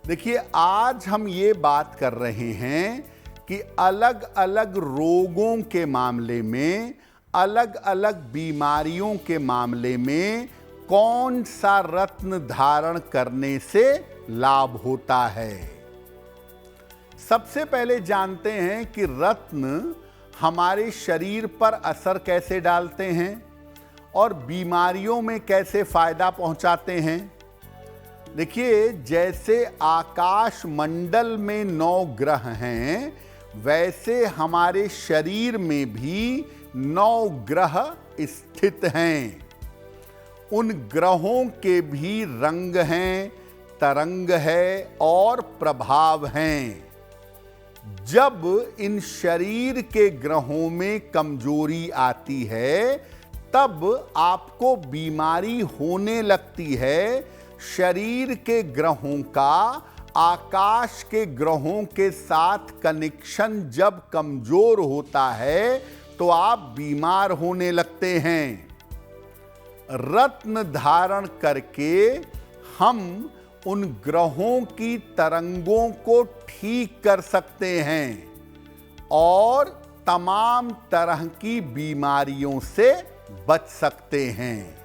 देखिए, आज हम ये बात कर रहे हैं कि अलग अलग रोगों के मामले में, अलग अलग बीमारियों के मामले में कौन सा रत्न धारण करने से लाभ होता है। सबसे पहले जानते हैं कि रत्न हमारे शरीर पर असर कैसे डालते हैं और बीमारियों में कैसे फायदा पहुंचाते हैं। देखिए, जैसे आकाश मंडल में 9 ग्रह हैं, वैसे हमारे शरीर में भी 9 ग्रह स्थित हैं। उन ग्रहों के भी रंग हैं, तरंग है और प्रभाव हैं। जब इन शरीर के ग्रहों में कमजोरी आती है, तब आपको बीमारी होने लगती है। शरीर के ग्रहों का आकाश के ग्रहों के साथ कनेक्शन जब कमजोर होता है, तो आप बीमार होने लगते हैं। रत्न धारण करके हम उन ग्रहों की तरंगों को ठीक कर सकते हैं और तमाम तरह की बीमारियों से बच सकते हैं।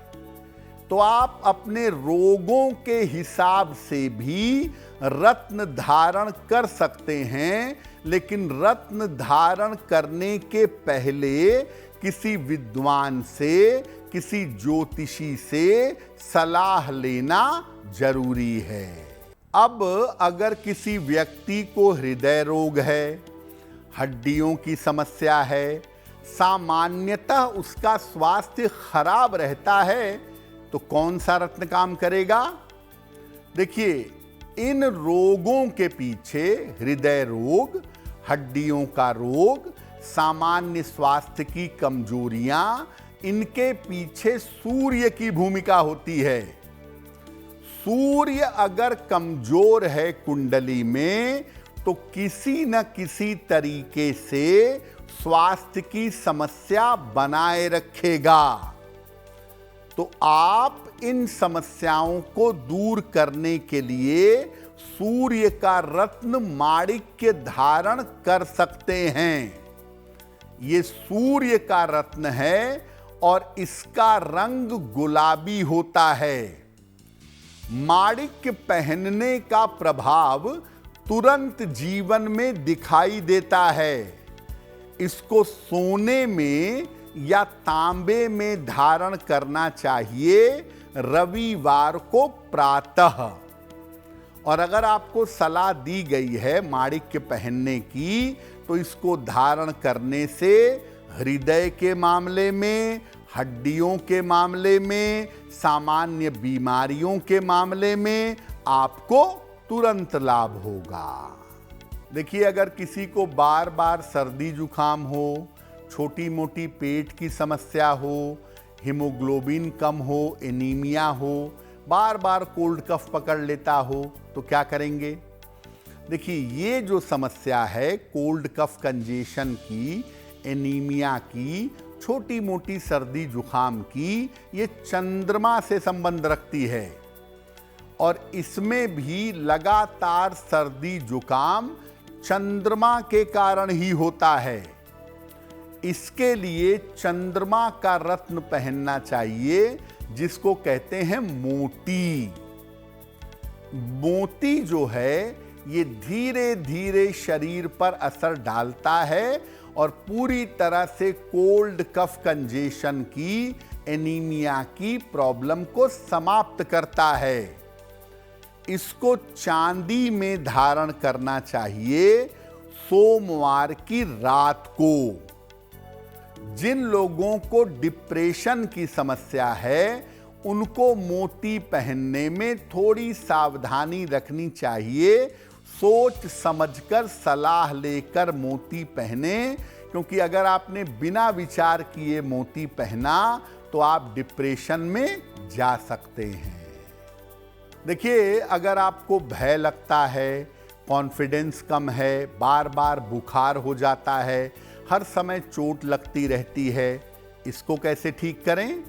तो आप अपने रोगों के हिसाब से भी रत्न धारण कर सकते हैं, लेकिन रत्न धारण करने के पहले किसी विद्वान से, किसी ज्योतिषी से सलाह लेना जरूरी है। अब अगर किसी व्यक्ति को हृदय रोग है, हड्डियों की समस्या है, सामान्यतः उसका स्वास्थ्य खराब रहता है, तो कौन सा रत्न काम करेगा। देखिए, इन रोगों के पीछे, हृदय रोग, हड्डियों का रोग, सामान्य स्वास्थ्य की कमजोरियां, इनके पीछे सूर्य की भूमिका होती है। सूर्य अगर कमजोर है कुंडली में, तो किसी न किसी तरीके से स्वास्थ्य की समस्या बनाए रखेगा। तो आप इन समस्याओं को दूर करने के लिए सूर्य का रत्न माणिक्य धारण कर सकते हैं। ये सूर्य का रत्न है और इसका रंग गुलाबी होता है। माणिक्य पहनने का प्रभाव तुरंत जीवन में दिखाई देता है। इसको सोने में या तांबे में धारण करना चाहिए रविवार को प्रातः। और अगर आपको सलाह दी गई है माणिक्य पहनने की, तो इसको धारण करने से हृदय के मामले में, हड्डियों के मामले में, सामान्य बीमारियों के मामले में आपको तुरंत लाभ होगा। देखिए, अगर किसी को बार बार सर्दी जुकाम हो, छोटी मोटी पेट की समस्या हो, हीमोग्लोबिन कम हो, एनीमिया हो, बार बार कोल्ड कफ पकड़ लेता हो, तो क्या करेंगे। देखिए, ये जो समस्या है कोल्ड कफ कंजेशन की, एनीमिया की, छोटी मोटी सर्दी जुकाम की, ये चंद्रमा से संबंध रखती है। और इसमें भी लगातार सर्दी जुकाम चंद्रमा के कारण ही होता है। इसके लिए चंद्रमा का रत्न पहनना चाहिए, जिसको कहते हैं मोती। मोती जो है, ये धीरे धीरे शरीर पर असर डालता है और पूरी तरह से कोल्ड कफ कंजेशन की, एनीमिया की प्रॉब्लम को समाप्त करता है। इसको चांदी में धारण करना चाहिए सोमवार की रात को। जिन लोगों को डिप्रेशन की समस्या है, उनको मोती पहनने में थोड़ी सावधानी रखनी चाहिए। सोच समझकर सलाह लेकर मोती पहने, क्योंकि अगर आपने बिना विचार किए मोती पहना, तो आप डिप्रेशन में जा सकते हैं। देखिए, अगर आपको भय लगता है, कॉन्फिडेंस कम है, बार बार बुखार हो जाता है, हर समय चोट लगती रहती है, इसको कैसे ठीक करें।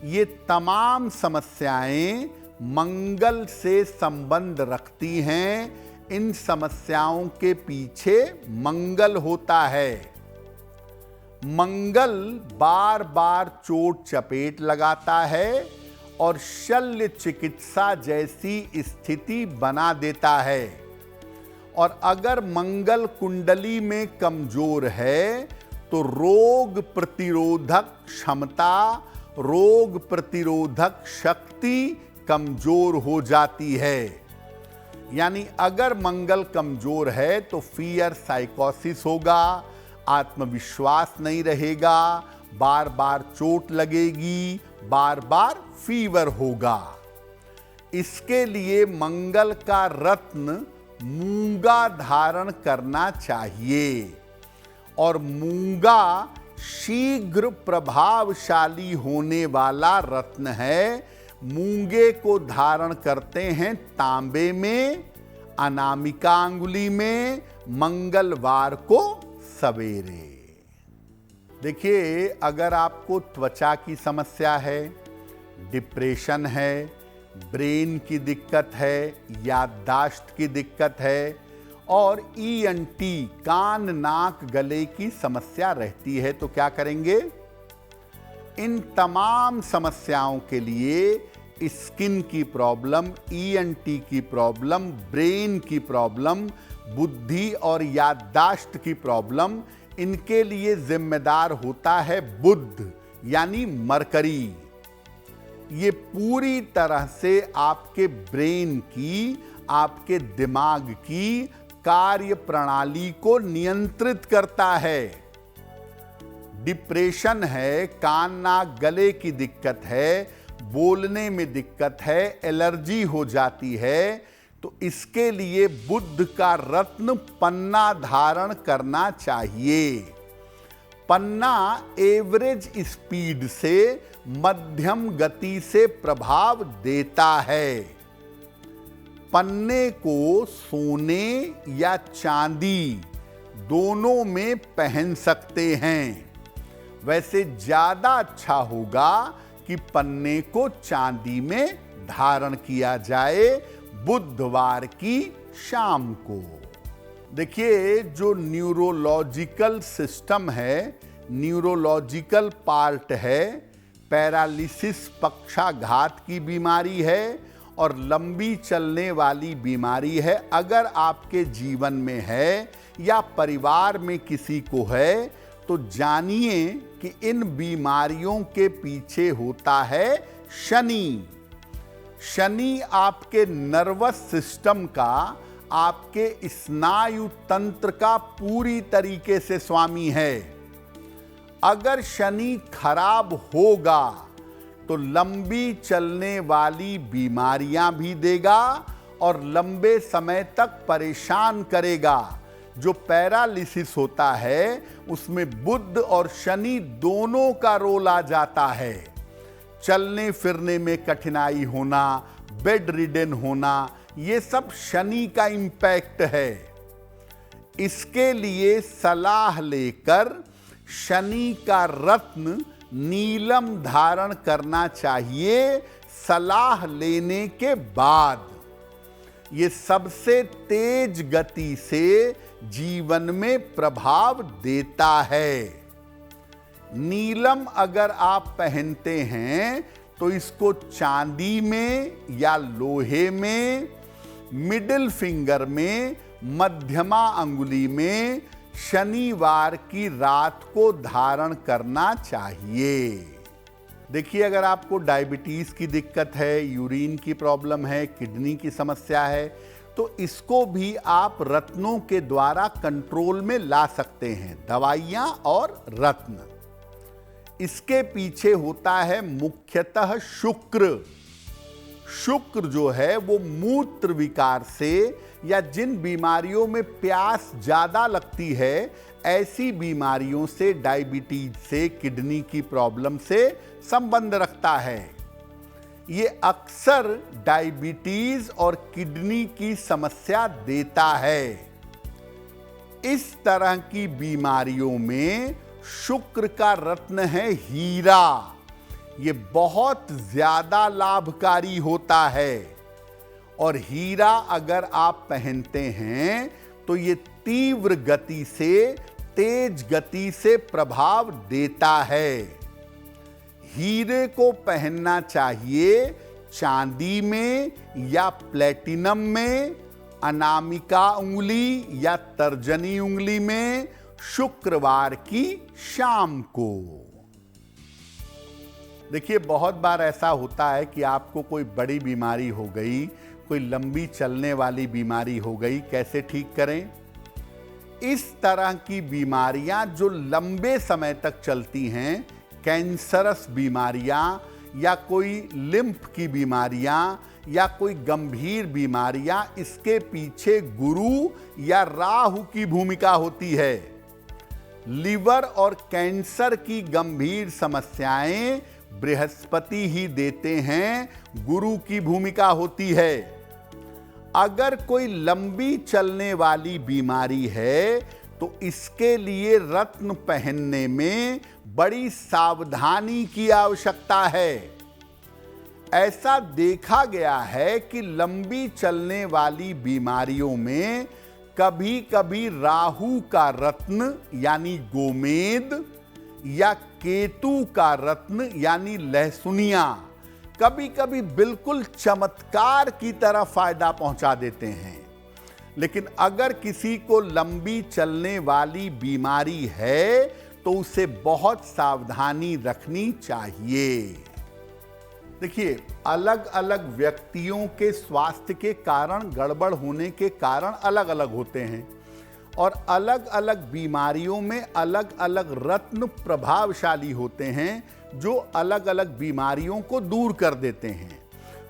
ये तमाम समस्याएं मंगल से संबंध रखती हैं। इन समस्याओं के पीछे मंगल होता है। मंगल बार बार चोट चपेट लगाता है और शल्य चिकित्सा जैसी स्थिति बना देता है। और अगर मंगल कुंडली में कमजोर है तो रोग प्रतिरोधक क्षमता, रोग प्रतिरोधक शक्ति कमजोर हो जाती है। यानी अगर मंगल कमजोर है तो फियर साइकोसिस होगा, आत्मविश्वास नहीं रहेगा, बार बार चोट लगेगी, बार बार फीवर होगा। इसके लिए मंगल का रत्न मूंगा धारण करना चाहिए। और मूंगा शीघ्र प्रभावशाली होने वाला रत्न है। मूंगे को धारण करते हैं तांबे में, अनामिका अंगुली में, मंगलवार को सवेरे। देखिए, अगर आपको त्वचा की समस्या है, डिप्रेशन है, ब्रेन की दिक्कत है, याददाश्त की दिक्कत है और ENT कान नाक गले की समस्या रहती है तो क्या करेंगे? इन तमाम समस्याओं के लिए स्किन की प्रॉब्लम, ENT की प्रॉब्लम, ब्रेन की प्रॉब्लम, बुद्धि और याददाश्त की प्रॉब्लम, इनके लिए जिम्मेदार होता है बुध यानी मरकरी। ये पूरी तरह से आपके ब्रेन की, आपके दिमाग की कार्य प्रणाली को नियंत्रित करता है। डिप्रेशन है, कान नाक गले की दिक्कत है, बोलने में दिक्कत है, एलर्जी हो जाती है, तो इसके लिए बुध का रत्न पन्ना धारण करना चाहिए। पन्ना एवरेज स्पीड से मध्यम गति से प्रभाव देता है। पन्ने को सोने या चांदी दोनों में पहन सकते हैं। वैसे ज्यादा अच्छा होगा कि पन्ने को चांदी में धारण किया जाए बुधवार की शाम को। देखिए, जो न्यूरोलॉजिकल सिस्टम है, न्यूरोलॉजिकल पार्ट है, पैरालिसिस पक्षाघात की बीमारी है और लंबी चलने वाली बीमारी है। अगर आपके जीवन में है या परिवार में किसी को है तो जानिए कि इन बीमारियों के पीछे होता है शनि। शनि आपके नर्वस सिस्टम का, आपके स्नायु तंत्र का पूरी तरीके से स्वामी है। अगर शनि खराब होगा तो लंबी चलने वाली बीमारियां भी देगा और लंबे समय तक परेशान करेगा। जो पैरालिसिस होता है उसमें बुध और शनि दोनों का रोल आ जाता है। चलने फिरने में कठिनाई होना, बेड रिडन होना, ये सब शनि का इंपैक्ट है। इसके लिए सलाह लेकर शनि का रत्न नीलम धारण करना चाहिए। सलाह लेने के बाद ये सबसे तेज गति से जीवन में प्रभाव देता है। नीलम अगर आप पहनते हैं तो इसको चांदी में या लोहे में, मिडिल फिंगर में, मध्यमा अंगुली में शनिवार की रात को धारण करना चाहिए। देखिए, अगर आपको डायबिटीज की दिक्कत है, यूरिन की प्रॉब्लम है, किडनी की समस्या है, तो इसको भी आप रत्नों के द्वारा कंट्रोल में ला सकते हैं। दवाइयां और रत्न, इसके पीछे होता है मुख्यतः शुक्र। शुक्र जो है वो मूत्र विकार से या जिन बीमारियों में प्यास ज्यादा लगती है, ऐसी बीमारियों से, डायबिटीज से, किडनी की प्रॉब्लम से संबंध रखता है। ये अक्सर डायबिटीज और किडनी की समस्या देता है। इस तरह की बीमारियों में शुक्र का रत्न है हीरा। ये बहुत ज्यादा लाभकारी होता है। और हीरा अगर आप पहनते हैं तो ये तीव्र गति से, तेज गति से प्रभाव देता है। हीरे को पहनना चाहिए चांदी में या प्लेटिनम में, अनामिका उंगली या तर्जनी उंगली में, शुक्रवार की शाम को। देखिए, बहुत बार ऐसा होता है कि आपको कोई बड़ी बीमारी हो गई, कोई लंबी चलने वाली बीमारी हो गई, कैसे ठीक करें? इस तरह की बीमारियां जो लंबे समय तक चलती हैं, कैंसरस बीमारियां या कोई लिम्फ की बीमारियां या कोई गंभीर बीमारियां, इसके पीछे गुरु या राहु की भूमिका होती है। लिवर और कैंसर की गंभीर समस्याएं बृहस्पति ही देते हैं, गुरु की भूमिका होती है। अगर कोई लंबी चलने वाली बीमारी है तो इसके लिए रत्न पहनने में बड़ी सावधानी की आवश्यकता है। ऐसा देखा गया है कि लंबी चलने वाली बीमारियों में कभी कभी राहु का रत्न यानी गोमेद या केतु का रत्न यानी लहसुनिया कभी कभी बिल्कुल चमत्कार की तरह फायदा पहुंचा देते हैं। लेकिन अगर किसी को लंबी चलने वाली बीमारी है तो उसे बहुत सावधानी रखनी चाहिए। देखिए, अलग अलग व्यक्तियों के स्वास्थ्य के कारण, गड़बड़ होने के कारण अलग अलग होते हैं और अलग अलग बीमारियों में अलग अलग रत्न प्रभावशाली होते हैं जो अलग अलग बीमारियों को दूर कर देते हैं।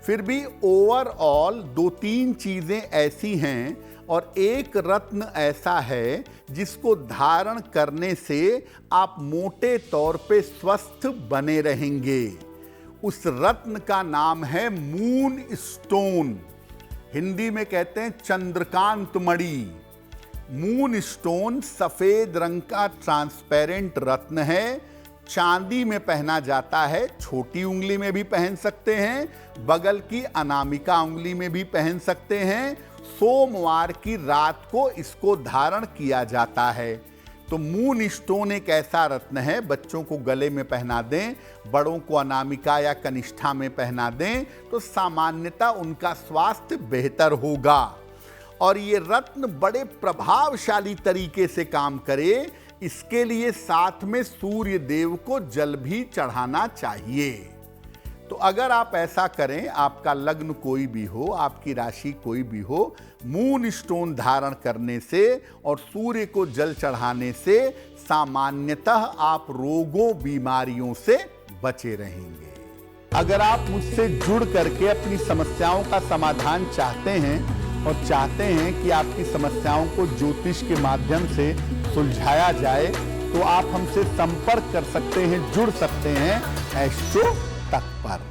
फिर भी ओवरऑल 2-3 चीजें ऐसी हैं और एक रत्न ऐसा है जिसको धारण करने से आप मोटे तौर पे स्वस्थ बने रहेंगे। उस रत्न का नाम है मून स्टोन। हिंदी में कहते हैं चंद्रकांत मणि। मून स्टोन सफेद रंग का ट्रांसपेरेंट रत्न है। चांदी में पहना जाता है, छोटी उंगली में भी पहन सकते हैं, बगल की अनामिका उंगली में भी पहन सकते हैं। सोमवार की रात को इसको धारण किया जाता है। तो मून स्टोन एक ऐसा रत्न है, बच्चों को गले में पहना दें, बड़ों को अनामिका या कनिष्ठा में पहना दें तो सामान्यतः उनका स्वास्थ्य बेहतर होगा। और ये रत्न बड़े प्रभावशाली तरीके से काम करे, इसके लिए साथ में सूर्य देव को जल भी चढ़ाना चाहिए। तो अगर आप ऐसा करें, आपका लग्न कोई भी हो, आपकी राशि कोई भी हो, मून स्टोन धारण करने से और सूर्य को जल चढ़ाने से सामान्यतः आप रोगों, बीमारियों से बचे रहेंगे। अगर आप मुझसे जुड़ करके अपनी समस्याओं का समाधान चाहते हैं और चाहते हैं कि आपकी समस्याओं को ज्योतिष के माध्यम से सुलझाया जाए तो आप हमसे संपर्क कर सकते हैं, जुड़ सकते हैं एस्ट्रो तक पर।